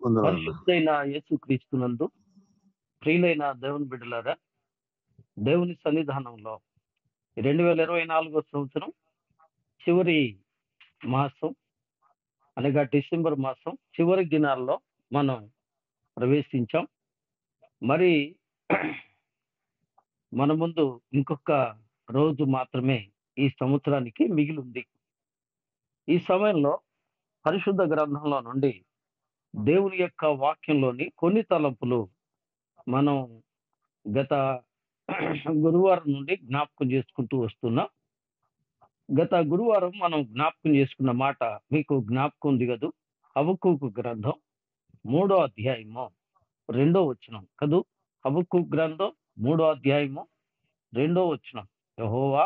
వందనాలన్నా. పరిశుద్ధైన యేసుక్రీస్తునందు ప్రియులైన దేవుని బిడ్డలారా, దేవుని సన్నిధానంలో 2024 సంవత్సరం చివరి మాసం అనగా డిసెంబర్ మాసం చివరి దినాల్లో మనం ప్రవేశించాం. మరి మన ముందు ఇంకొక రోజు మాత్రమే ఈ సంవత్సరానికి మిగిలుంది. ఈ సమయంలో పరిశుద్ధ గ్రంథంలో నుండి దేవుని యొక్క వాక్యంలోని కొన్ని తలంపులు మనం గత గురువారం నుండి జ్ఞాపకం చేసుకుంటూ వస్తున్నాం. గత గురువారం మనం జ్ఞాపకం చేసుకున్న మాట మీకు జ్ఞాపకం ఉంది కదూ. హబక్కూకు గ్రంథం 3వ అధ్యాయము 2వ వచనం కదూ. హబక్కూకు గ్రంథం 3వ అధ్యాయము 2వ వచనం. యెహోవా,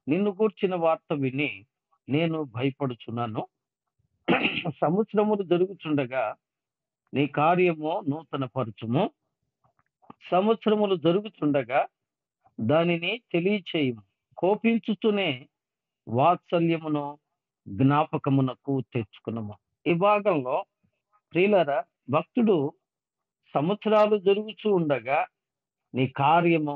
నిన్ను గూర్చిన వార్త విని నేను భయపడుచున్నాను. సంవత్సరములు జరుగుచుండగా నీ కార్యము నూతన పరచుము. సంవత్సరములు జరుగుచుండగా దానిని తెలియచేయుము. కోపించుతూనే వాత్సల్యమును జ్ఞాపకమునకు తెచ్చుకున్నాము. ఈ భాగంలో ప్రియులారా, భక్తుడు సంవత్సరాలు జరుగుతూ ఉండగా నీ కార్యము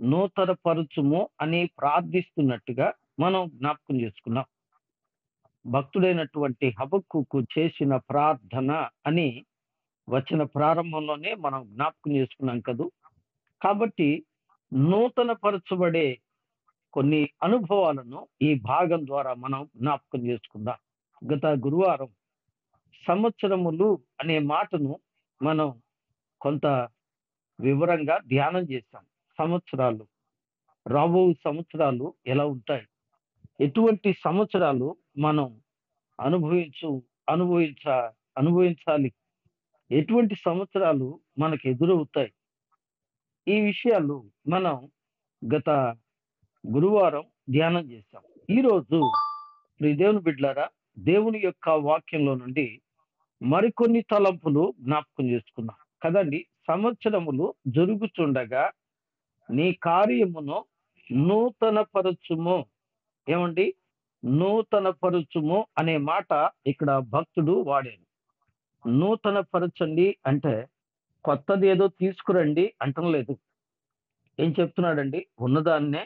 నూతన పరుచుము అని ప్రార్థిస్తున్నట్టుగా మనం జ్ఞాపకం చేసుకున్నాం. భక్తుడైనటువంటి హబక్కూకు చేసిన ప్రార్థన అని వచన ప్రారంభంలోనే మనం జ్ఞాపకం చేసుకున్నాం కదూ. కాబట్టి నూతన పరచబడే కొన్ని అనుభవాలను ఈ భాగం ద్వారా మనం జ్ఞాపకం చేసుకుందాం. గత గురువారం సంవత్సరములు అనే మాటను మనం కొంత వివరంగా ధ్యానం చేశాం. సంవత్సరాలు, రాబో సంవత్సరాలు ఎలా ఉంటాయి, ఎటువంటి సంవత్సరాలు మనం అనుభవించు అనుభవించ అనుభవించాలి, ఎటువంటి సంవత్సరాలు మనకు ఎదురవుతాయి, ఈ విషయాలు మనం గత గురువారం ధ్యానం చేశాం. ఈరోజు దేవుని బిడ్డలారా, దేవుని యొక్క వాక్యంలో నుండి మరికొన్ని తలంపులు జ్ఞాపకం చేసుకున్నాం కదండి. సంవత్సరములు జరుగుతుండగా నీ కార్యమును నూతన పరచుము. ఏమండి, నూతన పరచుము అనే మాట ఇక్కడ భక్తుడు వాడాడు. నూతన పరచండి అంటే కొత్తది ఏదో తీసుకురండి అంటం లేదు. ఏం చెప్తున్నాడండి? ఉన్నదాన్నే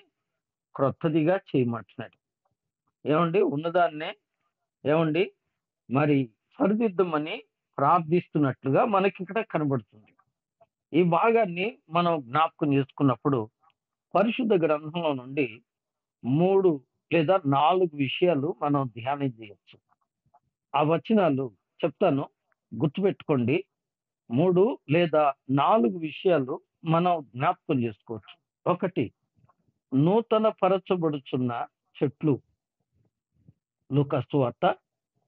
క్రొత్తదిగా చేయమంటున్నాడు. ఏమండి, ఉన్నదాన్నే ఏమండి మరి సరిదిద్దమని ప్రార్థిస్తున్నట్లుగా మనకి ఇక్కడ కనబడుతుంది. ఈ భాగాన్ని మనం జ్ఞాపకం చేసుకున్నప్పుడు పరిశుద్ధ గ్రంథంలో నుండి 3 లేదా 4 విషయాలు మనం ధ్యానం చేయొచ్చు. ఆ వచనాలు చెప్తాను, గుర్తుపెట్టుకోండి. 3 లేదా 4 విషయాలు మనం జ్ఞాపకం చేసుకోవచ్చు. ఒకటి, నూతన పరచబడుచున్న చెట్లు. లూకాసు వార్త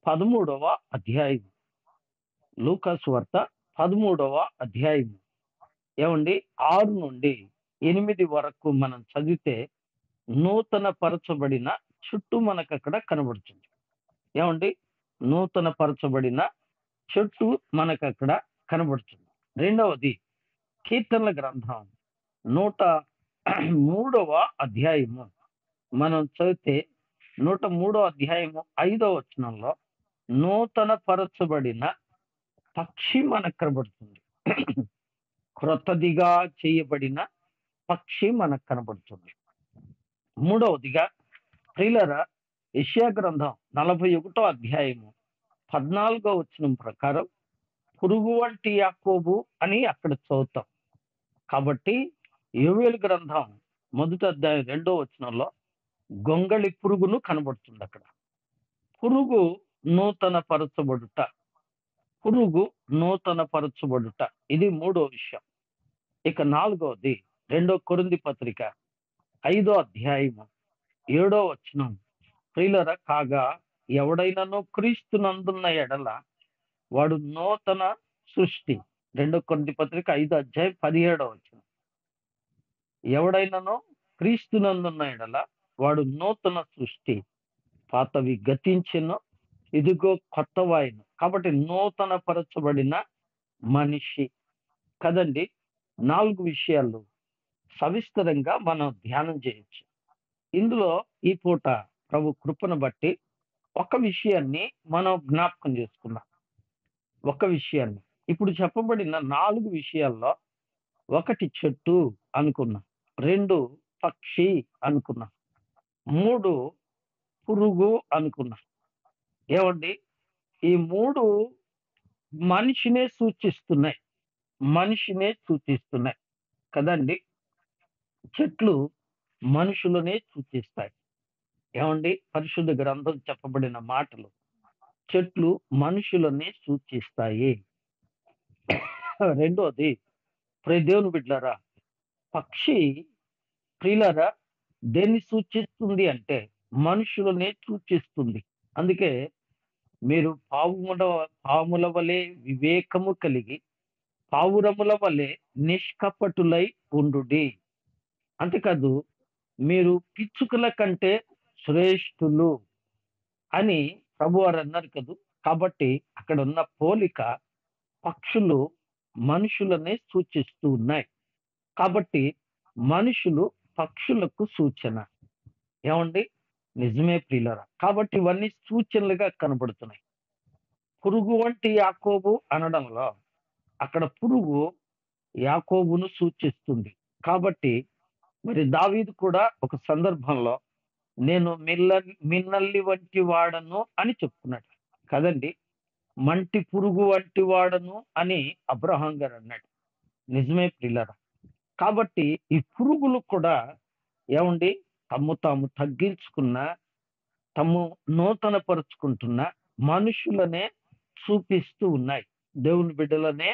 13వ అధ్యాయం. లూకాసు వార్త 13వ అధ్యాయం ఏమండి 6 నుండి 8 వరకు మనం చదివితే నూతన పరచబడిన చుట్టూ మనకు అక్కడ కనబడుతుంది. ఏమండి, నూతన పరచబడిన చెట్టు మనకు అక్కడ కనబడుతుంది. రెండవది, కీర్తనల గ్రంథం 103వ అధ్యాయము మనం చదివితే 103వ అధ్యాయము 5వ వచనంలో నూతన పరచబడిన పక్షి మనకు కనబడుతుంది. క్రొత్తదిగా చేయబడిన పక్షి మనకు కనబడుతుంది. మూడవదిగా ప్రియులారా, యెషయా గ్రంథం 41వ అధ్యాయము 14వ వచనం ప్రకారం పురుగు వంటి యాకోబు అని అక్కడ చదువుతాం. కాబట్టి యోవేలు గ్రంథం 1వ అధ్యాయం 2వ వచనంలో గొంగళి పురుగును కనబడుతుంది. అక్కడ పురుగు నూతన పరచబడుట, పురుగు నూతన పరచబడుట, ఇది మూడో విషయం. ఇక నాలుగవది 2 కొరింథీ పత్రిక 5వ అధ్యాయము 7వ వచనం. ప్రియులారా, కాగా ఎవడైనాను క్రీస్తునందున్న ఎడల వాడు నూతన సృష్టి. 2 కొరింథీ పత్రిక 5వ అధ్యాయం 17వ వచనం. ఎవడైనాను క్రీస్తునందున్న ఎడల వాడు నూతన సృష్టి, పాతవి గతించెను, ఇదిగో కొత్తవాయను. కాబట్టి నూతన పరచబడిన మనిషి కదండి. 4 విషయాలు సవిస్తరంగా మనం ధ్యానం చేయొచ్చు. ఇందులో ఈ పూట ప్రభు కృపను బట్టి ఒక విషయాన్ని మనం జ్ఞాపకం చేసుకున్నాం. ఒక విషయాన్ని. ఇప్పుడు చెప్పబడిన 4 విషయాల్లో ఒకటి చెట్టు అనుకున్నాం. 2 పక్షి అనుకున్నాం. 3 పురుగు అనుకున్నాం. ఏవండి? ఈ 3 మనిషినే సూచిస్తున్నాయి. మనిషినే సూచిస్తున్నాయి. కదండీ! చెట్లు మనుషులనే సూచిస్తాయి. ఏవండి? పరిశుద్ధ గ్రంథం చెప్పబడిన మాటలు. చెట్లు మనుషులనే సూచిస్తాయి. రెండోది ప్రియ దేవుని బిడ్డలారా, పక్షి ప్రియులారా దేన్ని సూచిస్తుంది అంటే మనుషులనే సూచిస్తుంది. అందుకే మీరు పాముల వలె వివేకము కలిగి పావురముల వలె నిష్కపటులై ఉండుడి. అంతేకాదు మీరు పిచ్చుకల కంటే శ్రేష్ఠులు అని ప్రభువారు అన్నారు కదూ. కాబట్టి అక్కడ ఉన్న పోలిక పక్షులు మనుషులనే సూచిస్తూ ఉన్నాయి. కాబట్టి మనుషులు పక్షులకు సూచన. ఏమండి? నిజమే ప్రియులారా. కాబట్టి ఇవన్నీ సూచనలుగా కనబడుతున్నాయి. పురుగు వంటి యాకోబు అనడంలో అక్కడ పురుగు యాకోబును సూచిస్తుంది. కాబట్టి మరి దావీదు కూడా ఒక సందర్భంలో నేను మిన్నల్లి వంటి వాడను అని చెప్పుకున్నాడు కదండి. మంటి పురుగు వంటి వాడను అని అబ్రహాం గారు అన్నాడు. నిజమే ప్రియులారా. కాబట్టి ఈ పురుగులు కూడా ఏమండి తమ్ము తాము తగ్గించుకున్న తమ్ము నూతన పరుచుకుంటున్న మనుషులనే చూపిస్తూ ఉన్నాయి. దేవుని బిడ్డలనే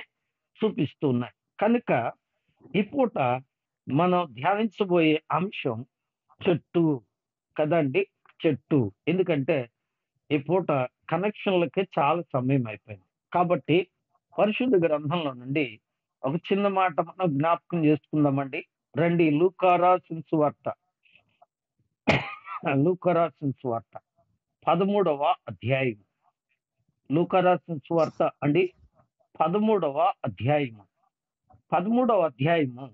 చూపిస్తూ ఉన్నాయి. కనుక ఈ పూట మనం ధ్యానించబోయే అంశం చెట్టు కదండి. చెట్టు. ఎందుకంటే ఈ పూట కనెక్షన్లకి చాలా సమయం అయిపోయింది. కాబట్టి పరిశుద్ధ గ్రంథంలో నుండి ఒక చిన్న మాట మనం జ్ఞాపకం చేసుకుందామండి. రండి లూకా రాసిన సువార్త. లూకా రాసిన సువార్త 13వ అధ్యాయం. లూకా రాసిన సువార్త అండి 13వ అధ్యాయము. 13వ అధ్యాయము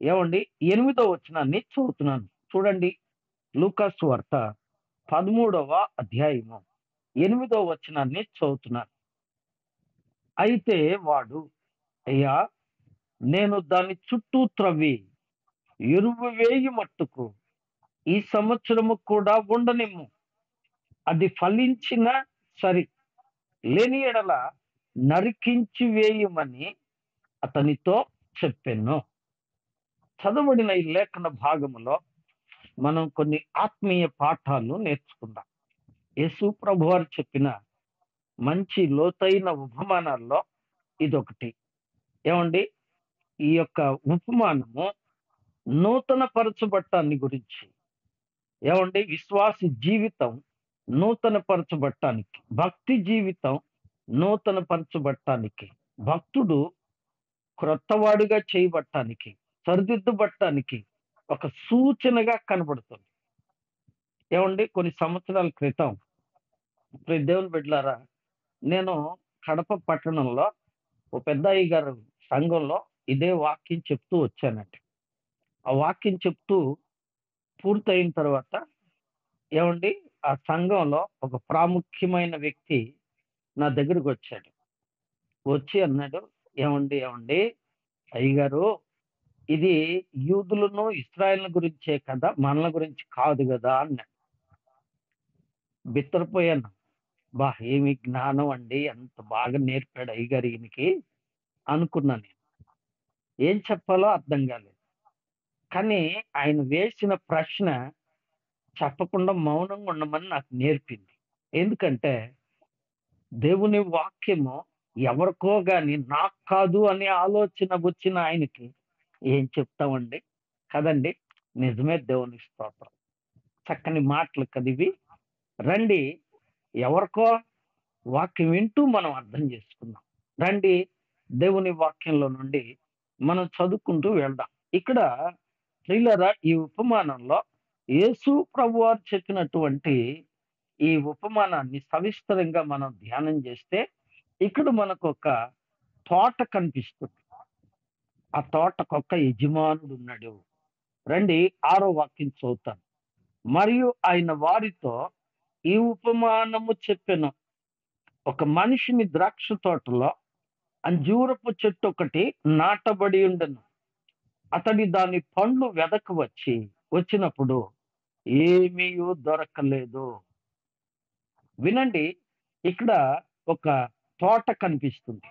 ఏమండి 8వ వచనాన్ని చదువుతున్నాను. చూడండి. లూకా సువార్త 13వ అధ్యాయము 8వ వచనాన్ని చదువుతున్నాను. అయితే వాడు, అయ్యా నేను దాని చుట్టూ త్రవ్వి ఎరువు వేయి మట్టుకు ఈ సంవత్సరము కూడా ఉండనిమ్ము. అది ఫలించిన సరి, లేని ఎడల నరికించి వేయమని అతనితో చెప్పెను. చదవబడిన ఈ లేఖన భాగములో మనం కొన్ని ఆత్మీయ పాఠాలు నేర్చుకుందాం. యేసు ప్రభు వారు చెప్పిన మంచి లోతైన ఉపమానాల్లో ఇదొకటి. ఏమండి? ఈ యొక్క ఉపమానము నూతన పరచబట్టాన్ని గురించి. ఏమండి? విశ్వాసి జీవితం నూతన పరచబట్టానికి, భక్తి జీవితం నూతన పరచబట్టానికి, భక్తుడు క్రొత్తవాడుగా చేయబట్టానికి, సరిదిద్దబట్టానికి ఒక సూచనగా కనబడుతుంది. ఏమండి? కొన్ని సంవత్సరాల క్రితం దేవుని బిడ్డలారా, నేను కడప పట్టణంలో ఓ పెద్దయ్య గారు సంఘంలో ఇదే వాక్యం చెప్తూ వచ్చానండి. ఆ వాక్యం చెప్తూ పూర్తయిన తర్వాత ఏమండి ఆ సంఘంలో ఒక ప్రాముఖ్యమైన వ్యక్తి నా దగ్గరికి వచ్చాడు. వచ్చి అన్నాడు, ఏమండి అయ్యగారు, ఇది యూదులను ఇస్రాయేల్ గురించే కదా, మనల గురించి కాదు కదా అన్నాడు. బిత్తరపోయాను. ఏమి జ్ఞానం అండి, ఎంత బాగా నేర్పాడు అయ్యగారు ఈయనకి అనుకున్నా నేను. ఏం చెప్పాలో అర్థం కాలేదు. కానీ ఆయన వేసిన ప్రశ్న చెప్పకుండా మౌనంగా ఉండమని నాకు నేర్పింది. ఎందుకంటే దేవుని వాక్యము ఎవరికో గాని నాకు కాదు అనే ఆలోచన వచ్చిన ఆయనకి ఏం చెప్తామండి కదండి. నిజమే. దేవుని స్తోత్రం. చక్కని మాటలు కదివి. రండి ఎవరికో వాక్యం వింటూ మనం అర్థం చేసుకుందాం. రండి దేవుని వాక్యంలో నుండి మనం చదువుకుంటూ వెళ్దాం. ఇక్కడ ప్రియులారా, ఈ ఉపమానంలో యేసు ప్రభువారు చెప్పినటువంటి ఈ ఉపమానాన్ని సవిస్తరంగా మనం ధ్యానం చేస్తే ఇక్కడ మనకు ఒక తోట కనిపిస్తుంది. ఆ తోటకొక యజమానుడు ఉన్నాడు. రండి 6వ వాక్యం చదువుతాను. మరియు ఆయన వారితో ఈ ఉపమానము చెప్పెను. ఒక మనిషిని ద్రాక్ష తోటలో అంజూరపు చెట్టు ఒకటి నాటబడి ఉండెను. అతడి దాని పండ్లు వచ్చినప్పుడు ఏమీ దొరకలేదు. వినండి, ఇక్కడ ఒక తోట కనిపిస్తుంది.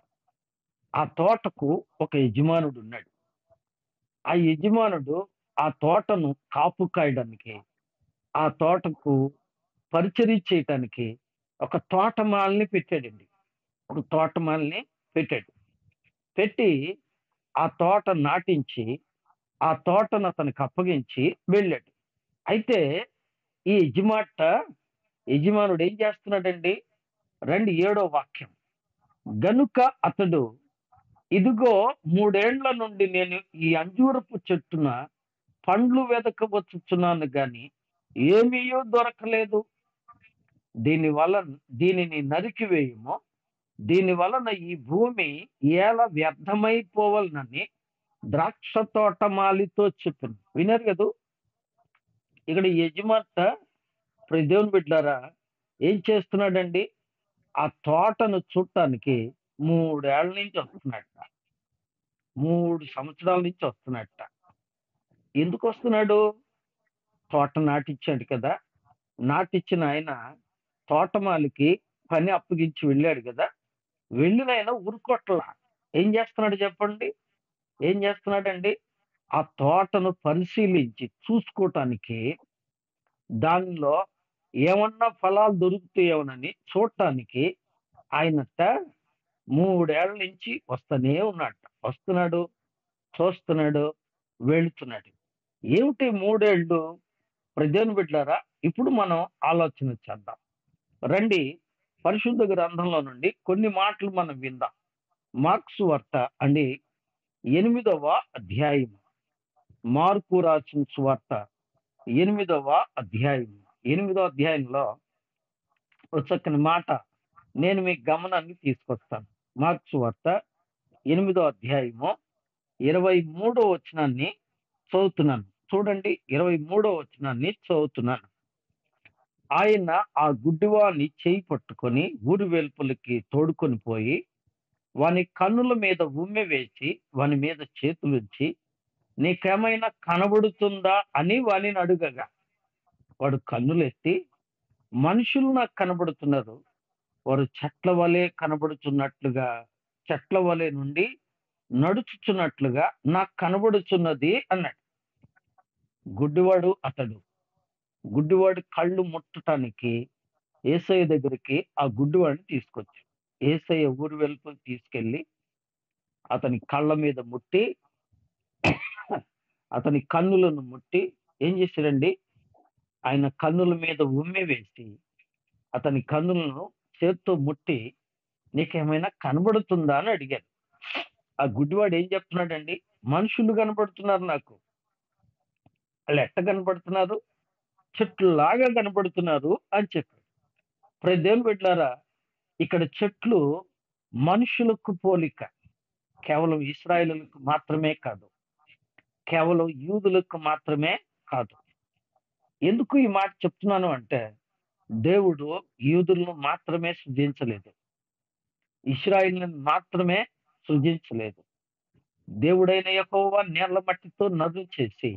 ఆ తోటకు ఒక యజమానుడు ఉన్నాడు. ఆ యజమానుడు ఆ తోటను కాపు కాయడానికి, ఆ తోటకు పరిచర్య చేయటానికి ఒక తోటమాలిని పెట్టాడండి. ఒక తోటమాలిని పెట్టాడు. పెట్టి ఆ తోట నాటించి ఆ తోటను అతనికి అప్పగించి వెళ్ళాడు. అయితే ఈ యజమానుడు ఏం చేస్తున్నాడండి? రండి, 7వ వాక్యం. గనుక అతడు, ఇదిగో 3 ఏళ్ల నుండి నేను ఈ అంజూరపు చెట్టున పండ్లు వెదకవచ్చుచున్నాను గాని ఏమీ దొరకలేదు. దీనిని నరికివేయుము. దీని వలన ఈ భూమి ఎలా వ్యర్థమైపోవాలనని ద్రాక్ష తోటమాలితో చెప్పింది. విన్నారు కదూ? ఇక్కడ యజమాత దేవుని బిడ్డారా ఏం చేస్తున్నాడండి? ఆ తోటను చూడటానికి 3 ఏళ్ల నుంచి వస్తున్నట్ట. 3 సంవత్సరాల నుంచి వస్తున్నట్ట. ఎందుకు వస్తున్నాడు? తోట నాటిచ్చాడు కదా. నాటిచ్చిన ఆయన తోటమాలికి పని అప్పగించి వెళ్ళాడు కదా. వెళ్ళిన ఆయన ఊరుకోట్లా. ఏం చేస్తున్నాడు చెప్పండి? ఏం చేస్తున్నాడండి? ఆ తోటను పరిశీలించి చూసుకోవటానికి, దానిలో ఏమన్నా ఫలాలు దొరుకుతాయేమోనని చూడటానికి ఆయనట 3 ఏళ్ల నుంచి వస్తూనే ఉన్నాడు. వస్తున్నాడు, చూస్తున్నాడు, వెళుతున్నాడు. ఏమిటి 3 ఏళ్ళు? దేవుని బిడ్డలారా, ఇప్పుడు మనం ఆలోచన చేద్దాం. రండి, పరిశుద్ధ గ్రంథంలో నుండి కొన్ని మాటలు మనం విందాం. మార్క్స్ వార్త అండి 8వ అధ్యాయం. మార్కు రాసిన సువార్త 8వ అధ్యాయం. 8వ అధ్యాయంలో ఒక చక్కని మాట నేను మీ గమనాన్ని తీసుకొస్తాను. మార్క్స్ వార్త 8వ అధ్యాయము 23వ వచనాన్ని చదువుతున్నాను. చూడండి, 23వ వచనాన్ని చదువుతున్నాను. ఆయన ఆ గుడ్డివాని చేయి పట్టుకొని ఊరి వెలుపలికి తోడుకొని పోయి వాని కన్నుల మీద ఉమ్మె వేసి వాని మీద చేతులుంచి, నీకేమైనా కనబడుతుందా అని వానిని అడుగగా, వాడు కన్నులెత్తి, మనుషులు నాకు కనబడుతున్నారు, వారు చెట్ల వలె కనబడుచున్నట్లుగా, చెట్ల వలె నుండి నడుచుచున్నట్లుగా నాకు కనబడుచున్నది అన్నాడు. గుడ్డివాడు కళ్ళు ముట్టడానికి యేసయ్య దగ్గరికి ఆ గుడ్డివాడిని తీసుకొచ్చాడు. యేసయ్య ఊరి వెలుపలికి తీసుకెళ్లి అతని కళ్ళ మీద ముట్టి, అతని కన్నులను ముట్టి ఏం చేశాడండి? ఆయన కన్నుల మీద ఉమ్మి వేసి అతని కన్నులను చేత్తో ముట్టి, నీకేమైనా కనబడుతుందా అని అడిగాడు. ఆ గుడ్డివాడు ఏం చెప్తున్నాడండి? మనుషులు కనబడుతున్నారు నాకు. వాళ్ళు ఎట్ట కనబడుతున్నారు? చెట్లులాగా కనబడుతున్నారు అని చెప్పాడు. దేవుని బిడ్డలారా, ఇక్కడ చెట్లు మనుషులకు పోలిక. కేవలం ఇశ్రాయేలులకు మాత్రమే కాదు, కేవలం యూదులకు మాత్రమే కాదు. ఎందుకు ఈ మాట చెప్తున్నాను అంటే, దేవుడు యూదులను మాత్రమే సృజించలేదు, ఇశ్రాయేలును మాత్రమే సృజించలేదు. దేవుడైన యెహోవా నేల మట్టితో నరులు చేసి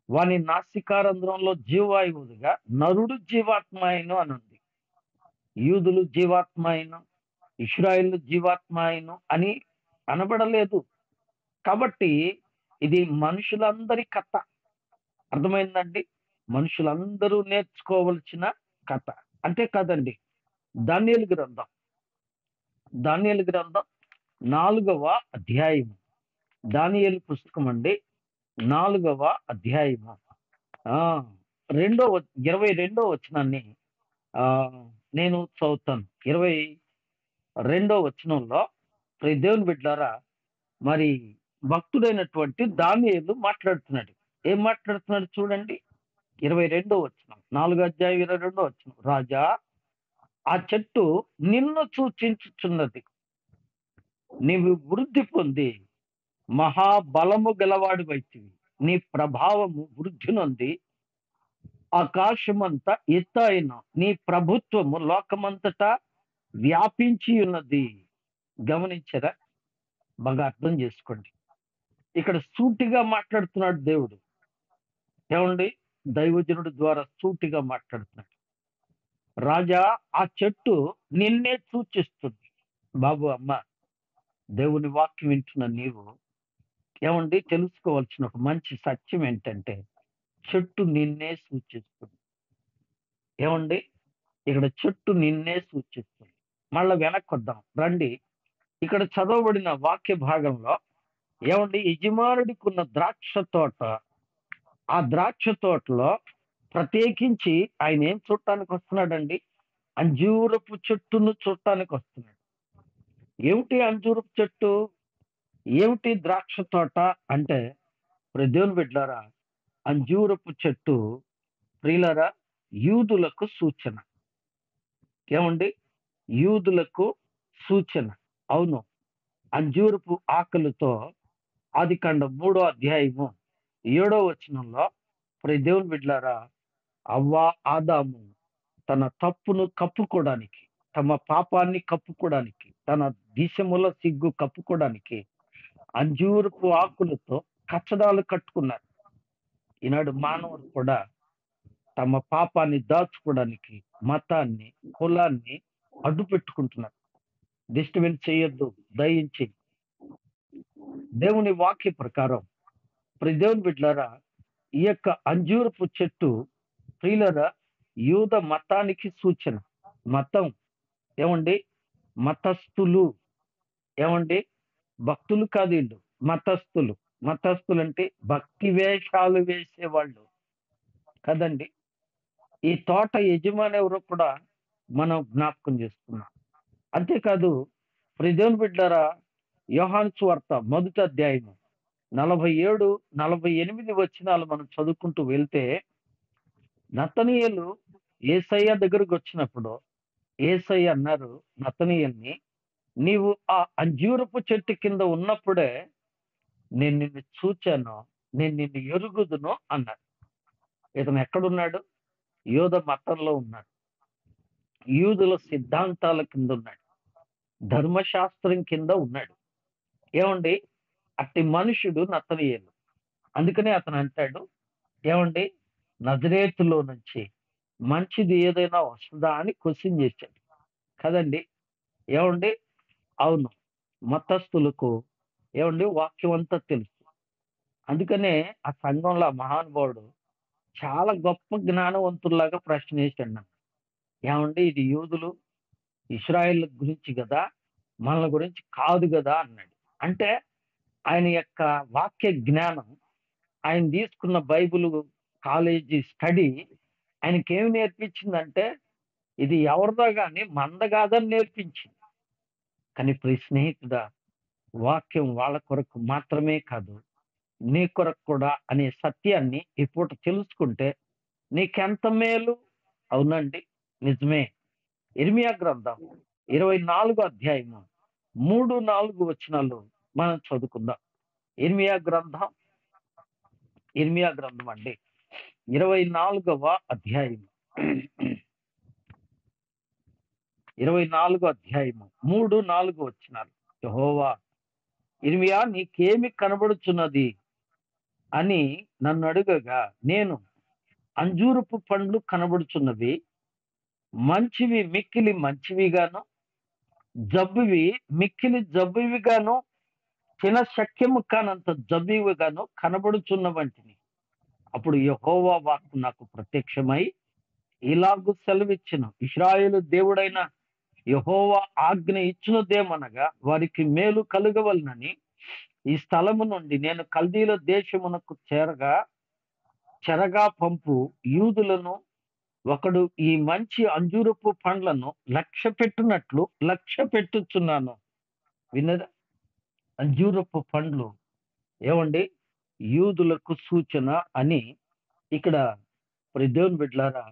వాని నాసికారంధ్రంలో జీవాయువుగా నరుడు జీవాత్మ అయిను అని ఉంది. యూదులు జీవాత్మ అయిను, ఇశ్రాయేలు జీవాత్మ అయిను అని అనబడలేదు. కాబట్టి ఇది మనుషులందరి కథ. అర్థమైందండి? మనుషులందరూ నేర్చుకోవలసిన కథ. అంతే కాదండి, దానియేలు గ్రంథం 4వ అధ్యాయం. దానియేలు పుస్తకం అండి 4వ అధ్యాయము 22వ వచనాన్ని నేను చదువుతాను. 22వ వచనంలో దేవుని బిడ్డలారా, మరి భక్తుడైనటువంటి దానియేలు మాట్లాడుతున్నాడు. ఏం మాట్లాడుతున్నాడు చూడండి. 22వ వచనం, 4వ అధ్యాయం 22వ వచనం. రాజా, ఆ చెట్టు నిన్ను సూచించుచున్నది. నీవు వృద్ధి పొంది మహాబలము గలవాడివైతివి. నీ ప్రభావము వృద్ధి నొంది ఆకాశమంతా ఎత్తైన నీ ప్రభుత్వము లోకమంతటా వ్యాపించి ఉన్నది. గమనించారా? బాగా అర్థం చేసుకోండి. ఇక్కడ సూటిగా మాట్లాడుతున్నాడు దేవుడు. ఏమండి? దైవజనుడి ద్వారా సూటిగా మాట్లాడుతున్నాడు. రాజా, ఆ చెట్టు నిన్నే సూచిస్తుంది. బాబు, అమ్మ, దేవుని వాక్యం వింటున్న నీవు ఏమండి తెలుసుకోవాల్సిన ఒక మంచి సత్యం ఏంటంటే, చెట్టు నిన్నే సూచిస్తుంది. ఏమండి? ఇక్కడ చెట్టు నిన్నే సూచిస్తుంది. మళ్ళా వెనక్కొద్దాం రండి. ఇక్కడ చదవబడిన వాక్య భాగంలో ఏమండి, యజమానుడికి ఉన్న ద్రాక్ష తోట, ఆ ద్రాక్ష తోటలో ప్రత్యేకించి ఆయన ఏం చూడటానికి వస్తున్నాడండి? అంజూరపు చెట్టును చూడటానికి వస్తున్నాడు. ఏమిటి అంజూరపు చెట్టు? ఏమిటి ద్రాక్ష తోట అంటే, దేవుని బిడ్డలారా, అంజూరపు చెట్టు ప్రియులారా యూదులకు సూచన. ఏమండి? యూదులకు సూచన. అవును. అంజూరపు ఆకులతో ఆదికాండం 3వ అధ్యాయము 7వ వచనంలో దేవుని బిడ్డలారా, అవ్వ, ఆదాము తన తప్పును కప్పుకోవడానికి, తమ పాపాన్ని కప్పుకోవడానికి, తన దేశముల సిగ్గు కప్పుకోవడానికి అంజూరపు ఆకులతో కచ్చడాలు కట్టుకున్నారు. ఈనాడు మానవుడు కూడా తమ పాపాన్ని దాచుకోవడానికి మతాన్ని, కులాన్ని అడ్డు పెట్టుకుంటున్నారు. డిస్టర్బెన్స్ చేయొద్దు దయించి. దేవుని వాక్య ప్రకారం దేవుని బిడ్డలారా, ఈ యొక్క అంజూరపు చెట్టు ప్రియులరా యూద మతానికి సూచన. మతం ఏమండి? మతస్థులు. ఏమండి? భక్తులు కాదు వీళ్ళు, మతస్థులు. మతస్థులు అంటే భక్తి వేషాలు వేసేవాళ్ళు కదండి. ఈ తోట యజమాని ఎవరో కూడా మనం జ్ఞాపకం చేసుకున్నాం. అంతేకాదు దేవుని బిడ్డలారా, యోహాను సువార్త 1వ అధ్యాయము 47, 48 వచనాలు మనం చదువుకుంటూ వెళ్తే, నతనీయేలు యేసయ్య దగ్గరకు వచ్చినప్పుడు యేసయ్య అన్నారు నతనీయేల్ని, నీవు ఆ అంజూరపు చెట్టు కింద ఉన్నప్పుడే నేను నిన్ను చూచాను, నేను నిన్ను ఎరుగుదును అన్నాడు. ఇతను ఎక్కడున్నాడు? యూద మతంలో ఉన్నాడు. యూదుల సిద్ధాంతాల కింద ఉన్నాడు. ధర్మశాస్త్రం కింద ఉన్నాడు. ఏమండి? అట్టి మనుషుడు నతనీయేలు. అందుకనే అతను అంటాడు, ఏమండి, నజరేతులో నుంచి మంచిది ఏదైనా వస్తుందా అని క్వశ్చన్ చేశాడు కదండి. ఏమండి? అవును. మతస్థులకు ఏమండి వాక్యం అంతా తెలుసు. అందుకనే ఆ సంఘంలో ఆ మహానుభావుడు చాలా గొప్ప జ్ఞానవంతుల్లాగా ప్రశ్న వేశాడు నన్ను. ఏమండి, ఇది యూదులు ఇశ్రాయేల్ గురించి కదా, మనల గురించి కాదు కదా అన్నాడు. అంటే ఆయన యొక్క వాక్య జ్ఞానం, ఆయన తీసుకున్న బైబిల్ కాలేజీ స్టడీ ఆయనకేమి నేర్పించిందంటే, ఇది ఎవరిదో గాని మంద కాదని నేర్పించింది. కానీ ప్రియ స్నేహితుడా, వాక్యం వాళ్ళ కొరకు మాత్రమే కాదు, నీ కొరకు కూడా అనే సత్యాన్ని ఈ పూట తెలుసుకుంటే నీకెంత మేలు. అవునండి, నిజమే. ఇర్మియా గ్రంథం 24వ అధ్యాయము 3, 4 వచనాలు మనం చదువుకుందాం. ఇర్మియా గ్రంథం అండి 24వ అధ్యాయం 24వ అధ్యాయము 3, 4 వచనాలు. యెహోవా, ఇర్మియా నీకేమి కనబడుచున్నది అని నన్ను అడుగగా, నేను అంజూరపు పండ్లు కనబడుచున్నవి, మంచివి మిక్కిలి మంచివిగాను, జబ్బువి మిక్కిలి జబ్బువిగాను, తిన శక్యము కానంత జబ్బువిగాను కనబడుచున్న వంటిని. అప్పుడు యెహోవా వాక్కు నాకు ప్రత్యక్షమై ఇలాగు సెలవిచ్చెను, ఇశ్రాయేలు దేవుడైన యెహోవా ఆజ్ఞ ఇచ్చినదేమనగా, వారికి మేలు కలుగవలనని ఈ స్థలము నుండి నేను కల్దీల దేశమునకు చెరగా పంపు యూదులను ఒకడు ఈ మంచి అంజూరపు పండ్లను లక్ష్య పెట్టుచున్నాను. విన్నదా? అంజూరపు పండ్లు ఏమండి యూదులకు సూచన అని ఇక్కడ దేవుని బిడ్డలారా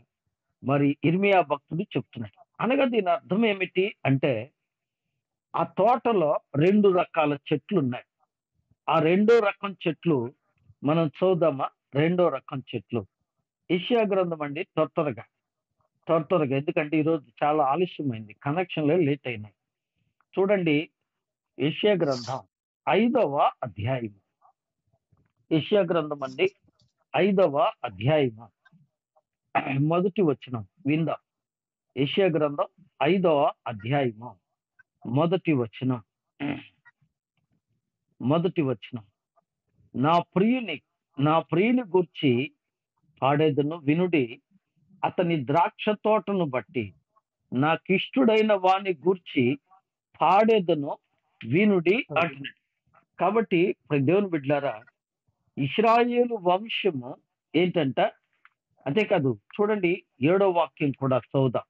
మరి ఇర్మియా భక్తుడు చెప్తున్నాడు. అనగా దీని అర్థం ఏమిటి అంటే, ఆ తోటలో 2 రకాల చెట్లు ఉన్నాయి. ఆ 2వ రకం చెట్లు మనం చూద్దామా? 2వ రకం చెట్లు యెషయా గ్రంథం అండి త్వరగా త్వరగా, ఎందుకంటే ఈరోజు చాలా ఆలస్యమైంది, కనెక్షన్లే లేట్ అయినాయి. చూడండి, యెషయా గ్రంథం 5వ అధ్యాయం. యెషయా గ్రంథం అండి, 5వ అధ్యాయము, మొదటి వచనం విందాం. యెషయా గ్రంథం 5వ అధ్యాయము, మొదటి వచనం. మొదటి వచనం. నా ప్రియుని గూర్చి పాడేదను వినుడి, అతని ద్రాక్ష తోటను బట్టి నాకిష్టుడైన వాని గూర్చి పాడేదను వినుడి అంటున్నాడు. కాబట్టి దేవుని బిడ్డలారా, ఇశ్రాయేలు వంశము ఏంటంట, అంతేకాదు చూడండి 7వ వాక్యం కూడా చదువుదాం.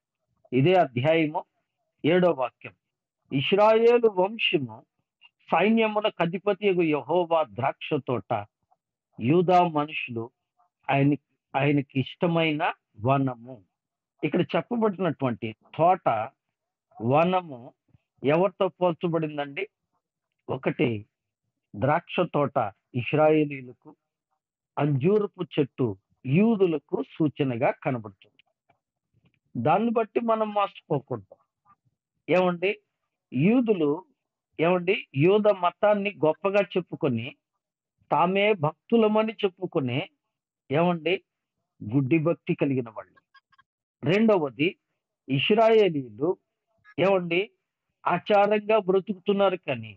ఇదే అధ్యాయము 7వ వాక్యం. ఇశ్రాయేలు వంశము సైన్యములకు అధిపతియగు యెహోవా ద్రాక్ష తోట, యూదా మనుషులు ఆయనకి ఇష్టమైన వనము. ఇక్కడ చెప్పబడినటువంటి తోట, వనము ఎవరితో పోల్చబడిందండి? ఒకటి ద్రాక్ష తోట ఇశ్రాయేలీలకు, అంజూరపు చెట్టు యూదులకు సూచనగా కనబడుతుంది. దాన్ని బట్టి మనం మోసపోకూడదు. ఏమండి, యూదులు యూద మతాన్ని గొప్పగా చెప్పుకొని తామే భక్తులమని చెప్పుకునే గుడ్డి భక్తి కలిగిన వాళ్ళు. రెండవది, ఇశ్రాయేలీలు ఆచారంగా బ్రతుకుతున్నారు, కానీ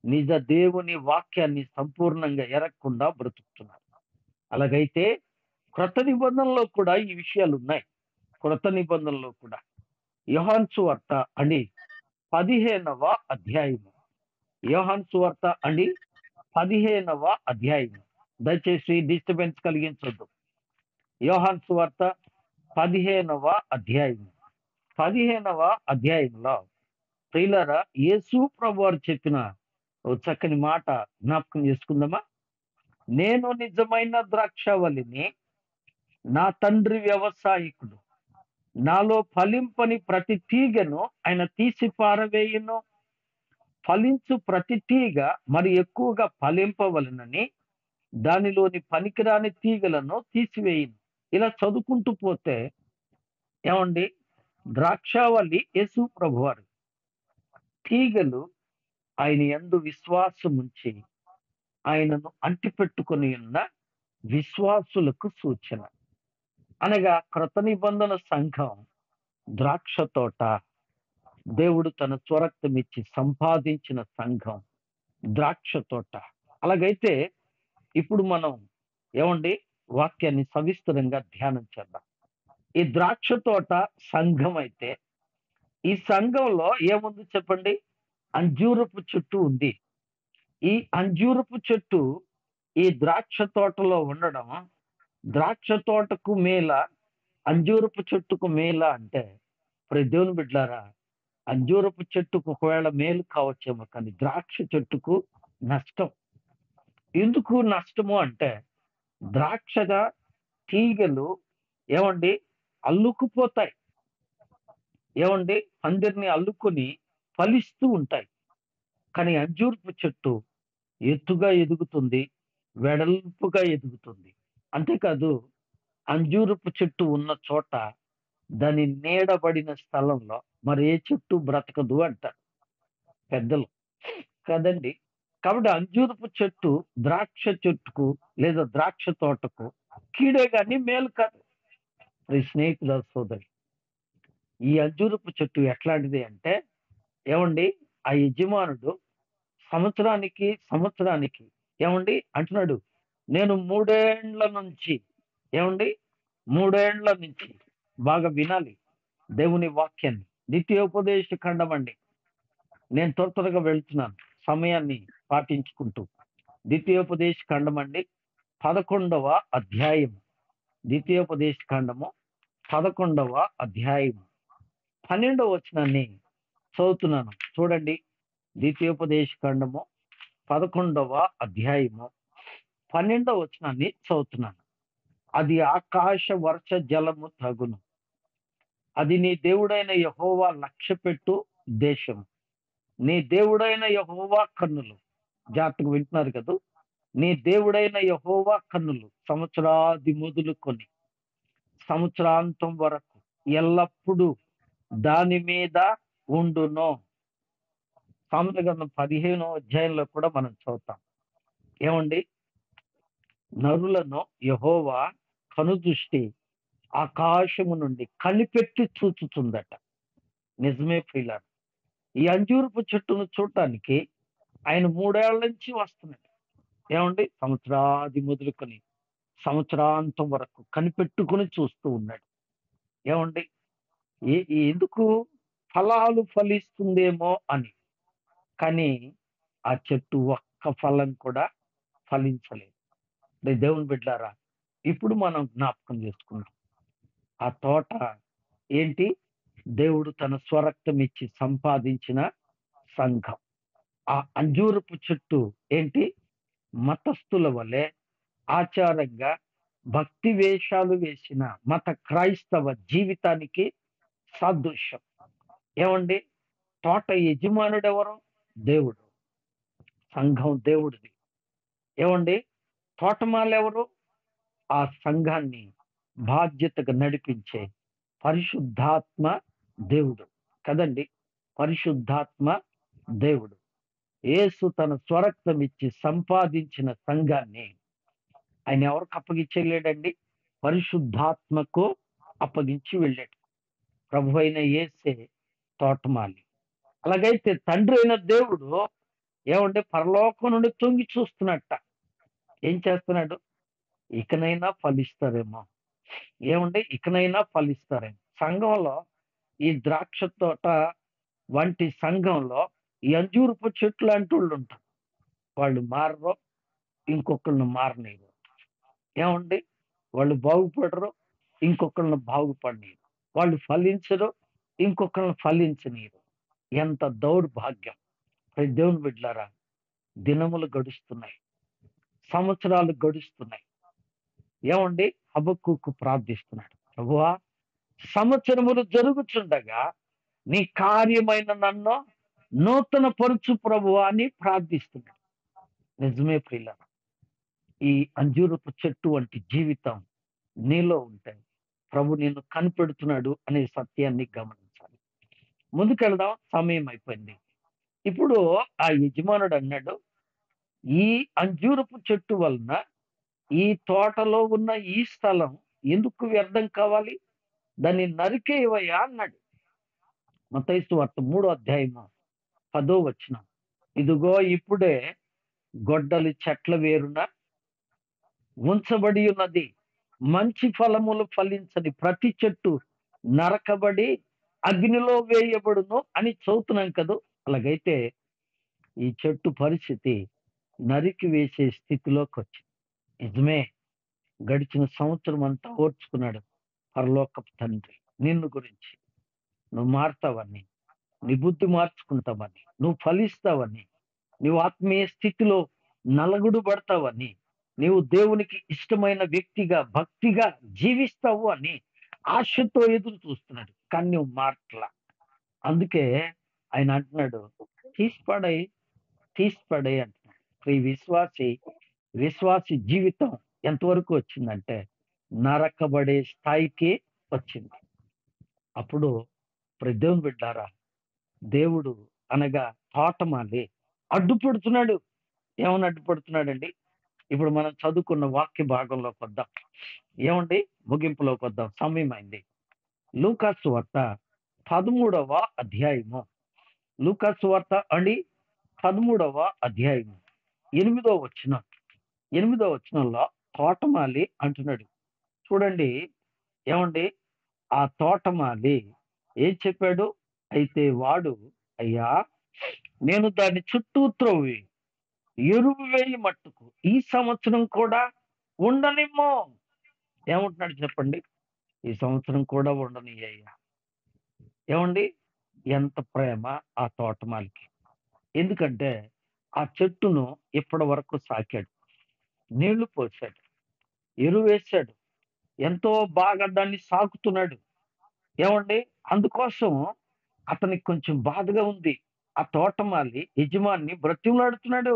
నిజ దేవుని వాక్యాన్ని సంపూర్ణంగా ఎరగకుండా బ్రతుకుతున్నారు. అలాగైతే క్రొత్త నిబంధనలో కూడా ఈ విషయాలు ఉన్నాయి. క్రొత్త నిబంధనలో కూడా యోహాను సువార్త అని 15వ అధ్యాయము. యోహాను సువార్త అని 15వ అధ్యాయము. దయచేసి డిస్టర్బెన్స్ కలిగించొద్దు. యోహాను సువార్త 15వ అధ్యాయము. 15వ అధ్యాయంలో ప్రియులారా, యేసు ప్రభువారు చెప్పిన ఓ చక్కని మాట జ్ఞాపకం చేసుకుందామా? నేను నిజమైన ద్రాక్షావల్లిని, నా తండ్రి వ్యవసాయకుడు. నాలో ఫలింపని ప్రతి తీగను ఆయన తీసి పారవేయును. ఫలించు ప్రతి తీగ మరి ఎక్కువగా ఫలింపవలనని దానిలోని పనికిరాని తీగలను తీసివేయును. ఇలా చదువుకుంటూ పోతే ద్రాక్షావల్లి యేసు ప్రభువారు, తీగలు ఆయన యందు విశ్వాసముంచి ఆయనను అంటిపెట్టుకొని ఉన్న విశ్వాసులకు సూచన. అనగా క్రొత్త నిబంధన సంఘం ద్రాక్ష తోట, దేవుడు తన స్వరక్తం ఇచ్చి సంపాదించిన సంఘం ద్రాక్ష తోట. అలాగైతే ఇప్పుడు మనం వాక్యాన్ని సవిస్తరంగా ధ్యానం చేద్దాం. ఈ ద్రాక్ష తోట సంఘం అయితే, ఈ సంఘంలో ఏముంది చెప్పండి? అంజూరపు చెట్టు ఉంది. ఈ అంజూరపు చెట్టు ఈ ద్రాక్ష తోటలో ఉండడం, ద్రాక్ష తోటకు మేల, అంజూరపు చెట్టుకు మేల అంటే, దేవుని బిడ్డలారా, అంజూరపు చెట్టుకు ఒకవేళ మేలు కావచ్చేమో, కానీ ద్రాక్ష చెట్టుకు నష్టం. ఎందుకు నష్టము అంటే, ద్రాక్షగా తీగలు అల్లుకుపోతాయి. పందిరిని అల్లుకొని ఫలిస్తూ ఉంటాయి. కానీ అంజూరపు చెట్టు ఎత్తుగా ఎదుగుతుంది, వెడల్పుగా ఎదుగుతుంది. అంతేకాదు, అంజూరపు చెట్టు ఉన్న చోట దాని నీడబడిన స్థలంలో మరి ఏ చెట్టు బ్రతకదు అంటారు పెద్దలు కదండి. కాబట్టి అంజూరపు చెట్టు ద్రాక్ష చెట్టుకు లేదా ద్రాక్ష తోటకు కీడే కానీ మేలు కాదు. స్నేహితుల సోదరి, ఈ అంజూరపు చెట్టు ఎట్లాంటిది అంటే, ఆ యజమానుడు సంవత్సరానికి అంటున్నాడు, నేను 3 ఏండ్ల నుంచి బాగా వినాలి దేవుని వాక్యాన్ని. ద్వితీయోపదేశ ఖండం అండి. నేను త్వరగా వెళ్తున్నాను సమయాన్ని పాటించుకుంటూ. ద్వితీయోపదేశ ఖండం అండి, 11వ అధ్యాయం. ద్వితీయోపదేశ ఖండము 11వ అధ్యాయము 12వ వచనాన్ని చదువుతున్నాను. చూడండి, ద్వితీయోపదేశ ఖండము 11వ అధ్యాయము 12వ వచనాన్ని చదువుతున్నాను. అది ఆకాశ వర్ష జలము తగును, అది నీ దేవుడైన యెహోవా లక్ష్యపెట్టు దేశం. నీ దేవుడైన యెహోవా కన్నులు, జాగ్రత్తగా వింటున్నారు కదా, నీ దేవుడైన యెహోవా కన్నులు సంవత్సరాది మొదలుకొని సంవత్సరాంతం వరకు ఎల్లప్పుడూ దాని మీద ఉండును. సామెతల గ్రంథం 15వ అధ్యాయంలో కూడా మనం చదువుతాం. ఏమండి? నరులను యెహోవా కనుదృష్టి ఆకాశము నుండి కనిపెట్టి చూచుచుందట. నిజమే ప్రియులారా. ఈ అంజూరపు చెట్టును చూడటానికి ఆయన 3 ఏళ్ల నుంచి వస్తున్నాడు. ఏమండి? సంవత్సరాది మొదలుకొని సంవత్సరాంతం వరకు కనిపెట్టుకొని చూస్తూ ఉన్నాడు. ఏమండి? ఎందుకు? ఫలాలు ఫలిస్తుందేమో అని. కానీ ఆ చెట్టు ఒక్క ఫలం కూడా ఫలించలేదు. దేవుని బిడ్డలారా, ఇప్పుడు మనం జ్ఞాపకం చేసుకున్నాం. ఆ తోట ఏంటి? దేవుడు తన స్వరక్తం ఇచ్చి సంపాదించిన సంఘం. ఆ అంజూరపు చెట్టు ఏంటి? మతస్థుల వలె ఆచారంగా భక్తి వేషాలు వేసిన మత క్రైస్తవ జీవితానికి సాదృశ్యం. ఏమండి? తోట యజమానుడెవరు? దేవుడు. సంఘం దేవుడిది. ఏమండి? తోటమాలెవరు? ఆ సంఘాన్ని బాధ్యతగా నడిపించే పరిశుద్ధాత్మ దేవుడు. కదండి! పరిశుద్ధాత్మ దేవుడు. యేసు తన స్వరక్తం ఇచ్చి సంపాదించిన సంఘాన్ని ఆయన ఎవరికి అప్పగించి వెళ్ళాడండి? పరిశుద్ధాత్మకు అప్పగించి వెళ్ళాడు. ప్రభు అయిన యేసే తోటమాలి. అలాగైతే తండ్రి అయిన దేవుడు ఏమంటే పరలోకం నుండి తొంగి చూస్తున్నట్ట. ఏం చేస్తున్నాడు? ఇకనైనా ఫలిస్తారేమో. ఏమంటే ఇకనైనా ఫలిస్తారేమో. సంఘంలో ఈ ద్రాక్ష తోట వంటి సంఘంలో ఈ అంజూరపు చెట్లు లాంటి వాళ్ళు ఉంటారు. వాళ్ళు మారరు, ఇంకొకళ్ళని మారనీయరు. ఏమండి? వాళ్ళు బాగుపడరు, ఇంకొకళ్ళని బాగుపడనీయరు. వాళ్ళు ఫలించరు, ఇంకొకళ్ళని ఫలించనీయరు. ఎంత దౌర్భాగ్యం! దేవుని బిడ్డలారా, దినములు గడుస్తున్నాయి, సంవత్సరాలు గడుస్తున్నాయి. ఏమండి? హబక్కూకు ప్రార్థిస్తున్నాడు. ప్రభువా, సంవత్సరములు జరుగుచుండగా నీ కార్యమైన నన్ను నూతన పరుచు ప్రభువా అని ప్రార్థిస్తున్నాడు. నిజమే ప్రియులారా. ఈ అంజూరపు చెట్టు వంటి జీవితం నీలో ఉంటే ప్రభు నిన్ను కనిపెడుతున్నాడు అనే సత్యాన్ని గమనించాలి. ముందుకెళ్దాం, సమయం అయిపోయింది. ఇప్పుడు ఆ యజమానుడు అన్నాడు, ఈ అంజూరపు చెట్టు వలన ఈ తోటలో ఉన్న ఈ స్థలం ఎందుకు వ్యర్థం కావాలి? దాన్ని నరికేయవయ్యా అన్నాడు. మత్తయి సువార్త 3వ అధ్యాయము 10వ వచనం. ఇదిగో ఇప్పుడే గొడ్డలి చెట్ల వేరున ఉంచబడి ఉన్నది. మంచి ఫలములు ఫలించని ప్రతి చెట్టు నరకబడి అగ్నిలో వేయబడును అని చదువుతున్నాం కదూ. అలాగైతే ఈ చెట్టు పరిస్థితి నరికి వేసే స్థితిలోకి వచ్చింది. నిజమే, గడిచిన సంవత్సరం అంతా ఓర్చుకున్నాడు పరలోకపు తండ్రి నిన్ను గురించి. నువ్వు మారుతావని, నీ బుద్ధి మార్చుకుంటావని, నువ్వు ఫలిస్తావని, నువ్వు ఆత్మీయ స్థితిలో నలగుడు పడతావని, నీవు దేవునికి ఇష్టమైన వ్యక్తిగా భక్తిగా జీవిస్తావు అని ఆశతో ఎదురు చూస్తున్నాడు. కానీ నువ్వు మారట్లా. అందుకే ఆయన అంటున్నాడు, తీసిపడై తీసిపడై అంటున్నాడు. ఈ విశ్వాసి జీవితం ఎంతవరకు వచ్చిందంటే నరకబడే స్థాయికి వచ్చింది. అప్పుడు దేవుని బిడ్డారా, దేవుడు అనగా తోటమాలి అడ్డుపడుతున్నాడు. ఏమని అడ్డుపడుతున్నాడండి? ఇప్పుడు మనం చదువుకున్న వాక్య భాగంలోకి వద్దాం. ఏమండి? ముగింపులోకి వద్దాం, సమయం అయింది. లూకాసు వార్త 13వ అధ్యాయము. లూకాసు వార్త అండి 13వ అధ్యాయము 8వ వచనం. 8వ వచనంలో తోటమాలి అంటున్నాడు. చూడండి, ఏమండి? ఆ తోటమాలి ఏం చెప్పాడు? అయితే వాడు, అయ్యా, నేను దాని చుట్టూ త్రవ్వి ఎరువు వేయి మట్టుకు ఈ సంవత్సరం కూడా ఉండనిమ్మో. ఏమంటున్నాడు చెప్పండి? ఈ సంవత్సరం కూడా ఉండనియ్యా. ఏమండి? ఎంత ప్రేమ ఆ తోటమాలికి! ఎందుకంటే ఆ చెట్టును ఇప్పటి వరకు సాకాడు, నీళ్లు పోసాడు, ఎరువు వేశాడు, ఎంతో బాగా దాన్ని సాకుతున్నాడు. ఏమండి? అందుకోసం అతనికి కొంచెం బాధగా ఉంది. ఆ తోటమాలి యజమాని బ్రతిమలాడుతున్నాడు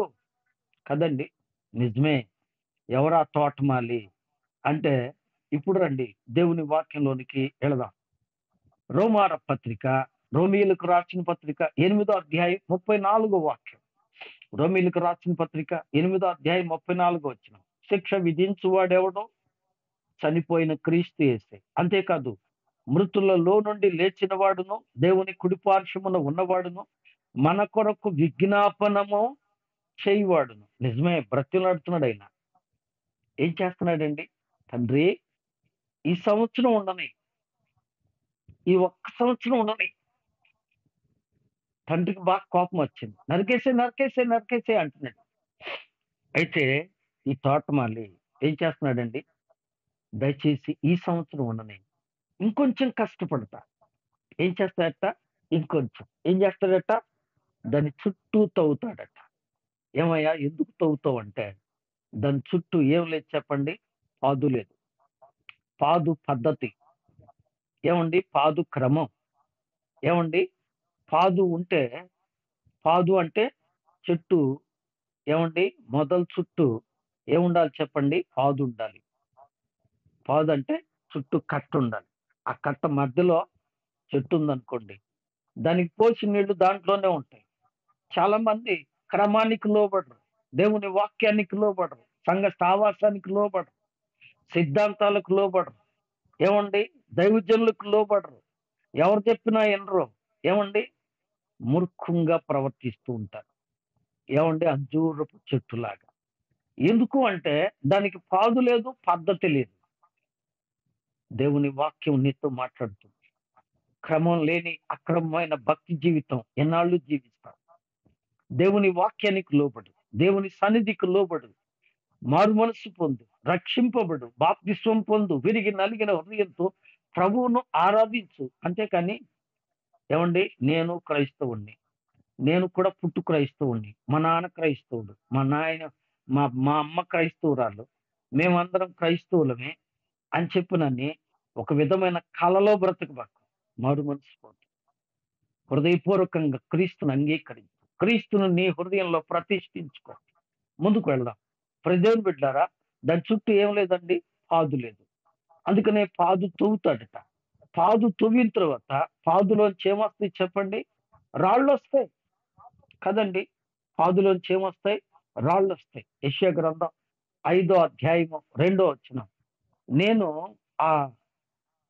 కదండి. నిజమే. ఎవరా తోటమాలి అంటే, ఇప్పుడు రండి దేవుని వాక్యంలోనికి వెళదాం. రోమార పత్రిక, రోమీయులకు రాసిన పత్రిక 8వ అధ్యాయం 34వ వాక్యం. రోమీయులకు రాసిన పత్రిక 8వ అధ్యాయం 34వ వచనం. శిక్ష విధించువాడెవడో చనిపోయిన క్రీస్తు యేసే. అంతేకాదు, మృతులలో నుండి లేచిన వాడును, దేవుని కుడిపార్శ్వమున ఉన్నవాడును, మన కొరకు విజ్ఞాపనము చేయవాడును. నిజమే, బ్రతిలాడుతున్నాడు ఆయన. ఏం చేస్తున్నాడండి? తండ్రి, ఈ సంవత్సరం ఉండని, ఈ ఒక్క సంవత్సరం ఉండని. తండ్రికి బాగా కోపం వచ్చింది. నరికేసే నరికేసే నరికేసే అంటున్నాడు. అయితే ఈ తోటమాలి ఏం చేస్తున్నాడండి? దయచేసి ఈ సంవత్సరం ఉండని, ఇంకొంచెం కష్టపడతా. ఏం చేస్తాడట? ఇంకొంచెం ఏం చేస్తాడట? దాని చుట్టూ తవ్వుతాడట. ఏమయ్యా, ఎందుకు తవ్వుతావు అంటే, దాని చుట్టూ ఏం లేదు చెప్పండి? పాదు లేదు. పాదు పద్ధతి ఏమండి? పాదు క్రమం ఏమండి? పాదు ఉంటే, పాదు అంటే చెట్టు ఏమండి? మొదలు చుట్టూ ఏముండాలి చెప్పండి? పాదు ఉండాలి. పాదు అంటే చుట్టూ కట్ట ఉండాలి. ఆ కట్ట మధ్యలో చెట్టు ఉందనుకోండి, దానికి పోసిన నీళ్లు దాంట్లోనే ఉంటాయి. చాలా మంది క్రమానికి లోబడరు, దేవుని వాక్యానికి లోబడరు, సంఘ సావాసానికి లోబడరు, సిద్ధాంతాలకు లోబడరు. ఏమండి? దైవజనులకు లోబడరు. ఎవరు చెప్పినా వినరు. ఏమండి? మూర్ఖంగా ప్రవర్తిస్తూ ఉంటారు. ఏమండి? అంజూరపు చెట్టులాగా. ఎందుకు అంటే దానికి పాదు లేదు, పద్ధతి లేదు. దేవుని వాక్యం నీతో మాట్లాడుతుంది. క్రమం లేని అక్రమమైన భక్తి జీవితం ఎన్నాళ్ళు జీవిస్తాం? దేవుని వాక్యానికి లోబడు, దేవుని సన్నిధికి లోబడు, మారు మనస్సు పొందు, రక్షింపబడు, బాప్తిస్వం పొందు, విరిగి నలిగిన హృదయంతో ప్రభువును ఆరాధించు. అంతేకాని ఏమండి? నేను క్రైస్తవుణ్ణి, నేను కూడా పుట్టు క్రైస్తవుణ్ణి, మా నాన్న క్రైస్తవుడు, మా నాయన మా మా అమ్మ క్రైస్తవురాలు, మేమందరం క్రైస్తవులమే అని చెప్పినని ఒక విధమైన కలలో బ్రతకబాకు. మారు మనసు పొందు, హృదయపూర్వకంగా క్రీస్తుని అంగీకరించు, క్రీస్తును నీ హృదయంలో ప్రతిష్ఠించుకో. ముందుకు వెళ్దాం. ప్రజలు బిడ్డారా, దాని చుట్టూ ఏం లేదండి? పాదు లేదు. అందుకనే పాదు తవ్వుతాడట. పాదు తవ్విన తర్వాత పాదులోంచి ఏమొస్తాయి చెప్పండి? రాళ్ళు వస్తాయి కదండి. పాదులోంచి ఏమొస్తాయి? రాళ్ళు వస్తాయి. యెషయా గ్రంథం 5వ అధ్యాయం 2వ వచనం. నేను ఆ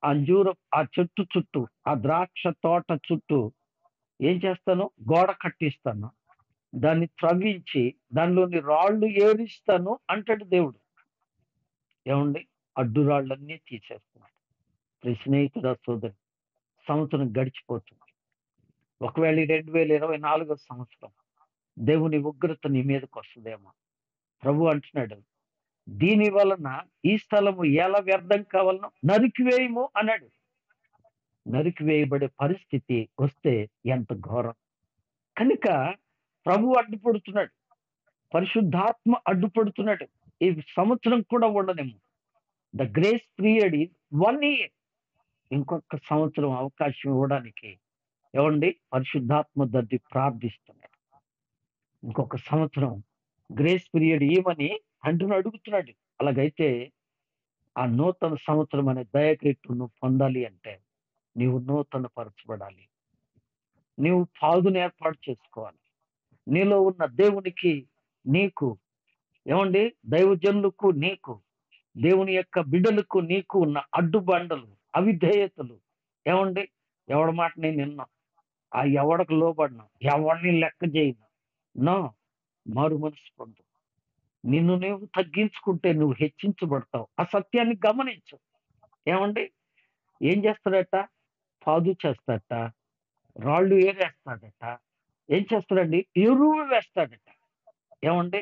ఆ చెట్టు చుట్టూ, ఆ ద్రాక్ష తోట చుట్టూ ఏం చేస్తాను? గోడ కట్టిస్తాను, దాన్ని త్రవ్వించి దానిలోని రాళ్ళు ఏరిస్తాను అంటాడు దేవుడు. ఏమండి? అడ్డురాళ్ళన్నీ తీసేస్తున్నాడు. స్నేహితుడా, సోదరి, సంవత్సరం గడిచిపోతుంది. ఒకవేళ ఈ 2024 దేవుని ఉగ్రత నీ మీదకి వస్తుందేమో. ప్రభు అంటున్నాడు, దీని వలన ఈ స్థలము ఎలా వ్యర్థం కావాలనో నరికివేయము అన్నాడు. నరికివేయబడే పరిస్థితి వస్తే ఎంత ఘోరం! కనుక ప్రభు అడ్డుపడుతున్నాడు, పరిశుద్ధాత్మ అడ్డుపడుతున్నాడు. ఈ సంవత్సరం కూడా ఉండనేమో. The grace period is 1 year. ఇంకొక సంవత్సరం అవకాశం ఇవ్వడానికి ఏమండి? పరిశుద్ధాత్మ దద్ది ప్రార్థిస్తున్నాడు. ఇంకొక సంవత్సరం గ్రేస్ పీరియడ్ ఇవ్వమని తండ్రిని అడుగుతున్నాడు. అలాగైతే ఆ నూతన సంవత్సరం అనే దయక్రీస్తు నువ్వు పొందాలి అంటే నీవు నూతన పరచబడాలి. నీవు పాదును ఏర్పాటు చేసుకోవాలి. నీలో ఉన్న దేవునికి, నీకు ఏమండి? దైవజనులకు, నీకు, దేవుని యొక్క బిడ్డలకు నీకు ఉన్న అడ్డుబండలు, అవిధేయతలు ఏమండి? ఎవడి మాట నేను విన్నా, ఆ ఎవడకు లోబడినా, ఎవడిని లెక్క చేయను. నో, మారు మనసు పొందు. నిన్ను నువ్వు తగ్గించుకుంటే నువ్వు హెచ్చించబడతావు. ఆ సత్యాన్ని గమనించు. ఏమండి? ఏం చేస్తాడట? పాదు చేస్తాడట, రాళ్ళు ఏరేస్తాడట, ఏం చేస్తాడండి? ఎరువు వేస్తాడట. ఏమండి?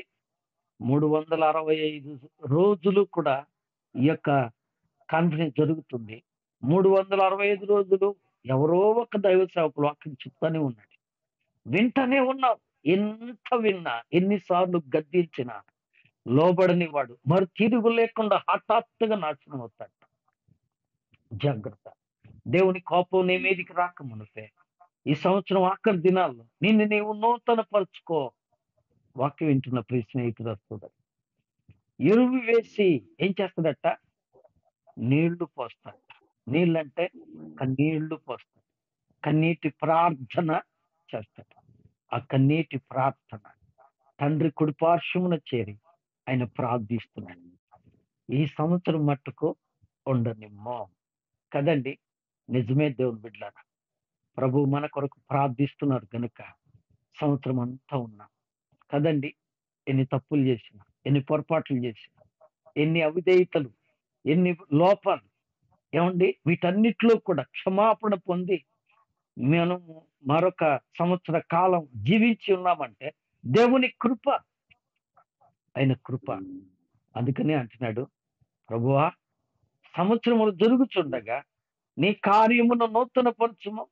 365 రోజులు కూడా ఈ యొక్క కాన్ఫరెన్స్ జరుగుతుంది. 365 రోజులు ఎవరో ఒక దైవ సేవకులు వాక్యం చెప్తానే ఉన్నాడు. వింటనే ఉన్నావు. ఎంత విన్నా, ఎన్నిసార్లు గద్దించినా లోబడని వాడు మరి తిరుగు లేకుండా హఠాత్తుగా నాశనం అవుతాడు. జాగ్రత్త. దేవుని కోపం నీ మీదికి రాక మునిపే ఈ సంవత్సరం ఆఖరి దినాల్లో నిన్ను నీవు నూతన పరుచుకో. వాక్యం వింటున్న ప్రియ స్నేహితుడు వస్తుంది. ఎరువు వేసి ఏం చేస్తాడట? నీళ్లు పోస్తాడట. నీళ్ళంటే కన్నీళ్లు పోస్తాడు, కన్నీటి ప్రార్థన చేస్తాడు. ఆ కన్నీటి ప్రార్థన తండ్రి కుడిపార్శ్వమున చేరి ఆయన ప్రార్థిస్తున్నాడు. ఈ సంవత్సరం మట్టుకు ఉండనిమ్మో కదండి. నిజమే దేవుని బిడ్డలారా, ప్రభు మన కొరకు ప్రార్థిస్తున్నారు గనుక సంవత్సరం అంతా ఉన్నాం కదండి. ఎన్ని తప్పులు చేసినా, ఎన్ని పొరపాట్లు చేసినా, ఎన్ని అవిధేయతలు, ఎన్ని లోపాలు, ఏమండి, వీటన్నిటిలో కూడా క్షమాపణ పొంది మనము మరొక సంవత్సర కాలం జీవించి ఉన్నామంటే దేవుని కృప, ఆయన కృప. అందుకనే అంటున్నాడు, ప్రభువా సంవత్సరములు జరుగుచుండగా నీ కార్యమును నూతన పరచుము,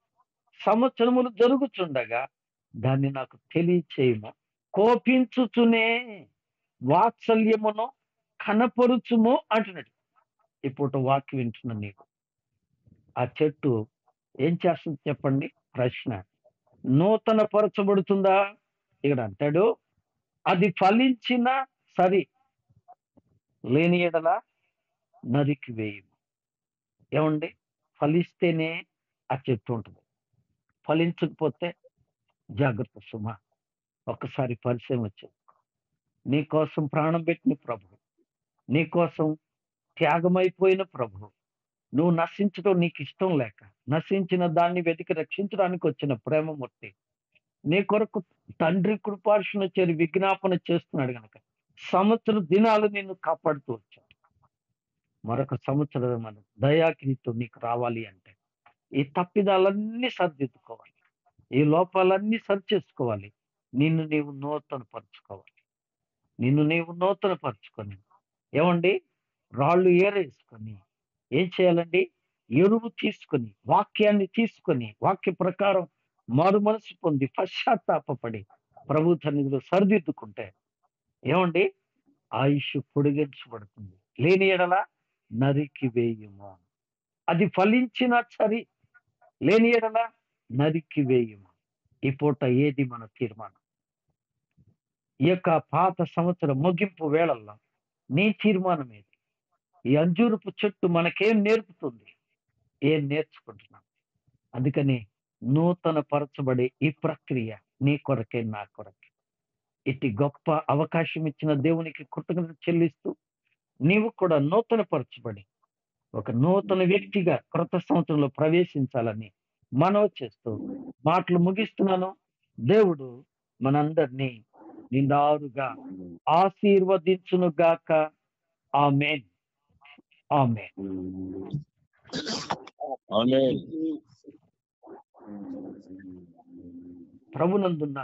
సంవత్సరములు జరుగుచుండగా దాన్ని నాకు తెలియచేయము, కోపించుచునే వాత్సల్యమును కనపరుచుము అంటున్నాడు. ఇప్పుడు వాక్యం వింటున్నా నీకు. ఆ చెట్టు ఏం చేస్తుంది చెప్పండి? ప్రశ్న. నూతన పరచబడుతుందా? ఇక్కడ అంటాడు, అది ఫలించిన సరి, లేని ఎడల నరికి వేయము. ఏమండి, ఫలిస్తేనే ఆ చెట్టు ఉంటుంది, ఫలించకపోతే జాగ్రత్త సుమా. ఒక్కసారి పరిచయం వచ్చేది. నీ కోసం ప్రాణం పెట్టిన ప్రభు, నీ కోసం త్యాగమైపోయిన ప్రభు, నువ్వు నశించడం నీకు ఇష్టం లేక నశించిన దాన్ని వెతికి రక్షించడానికి వచ్చిన ప్రేమమూర్తి నీ కొరకు తండ్రి కృపార్షణ చేరి విజ్ఞాపన చేస్తున్నాడు గనక సంవత్సర దినాలు నిన్ను కాపాడుతూ వచ్చాడు. మరొక సంవత్సరం మన దయాకిరితో నీకు రావాలి అంటే ఈ తప్పిదాలన్నీ సరిదిద్దుకోవాలి, ఈ లోపాలన్నీ సరి చేసుకోవాలి, నిన్ను నీవు నూతన పరుచుకోవాలి. నిన్ను నీవు నూతన పరుచుకొని, ఏమండి, రాళ్ళు ఏరేసుకొని ఏం చేయాలండి? ఎరువు తీసుకొని, వాక్యాన్ని తీసుకొని, వాక్య ప్రకారం మారు మనసు పొంది పశ్చాత్తాపడి ప్రభు సన్నిధిలో సరిదిద్దుకుంటే, ఏమండి, ఆయుష్ పొడిగించబడుతుంది. లేని ఎడల నరికి వేయుము. అది ఫలించిన సరి, లేని ఎడల నరికి వేయుము. ఈ పూట ఏది మన తీర్మానం? ఈ యొక్క పాత సంవత్సరం ముగింపు వేళల్లో నీ తీర్మానం ఏది? ఈ అంజూరపు చెట్టు మనకేం నేర్పుతుంది? ఏం నేర్చుకుంటున్నాం? అందుకని నూతన పరచబడే ఈ ప్రక్రియ నీ కొరకే, నా కొరకే. ఇట్టి గొప్ప అవకాశం ఇచ్చిన దేవునికి కృతజ్ఞత చెల్లిస్తూ నీవు కూడా నూతన పరచబడి ఒక నూతన వ్యక్తిగా క్రొత్త సంవత్సరంలో ప్రవేశించాలని మనవి చేస్తూ మాటలు ముగిస్తున్నాను. దేవుడు మనందరినీ నిండారుగా ఆశీర్వదించును గాక. ఆమేన్. ఆమేన్. ప్రభునందున్న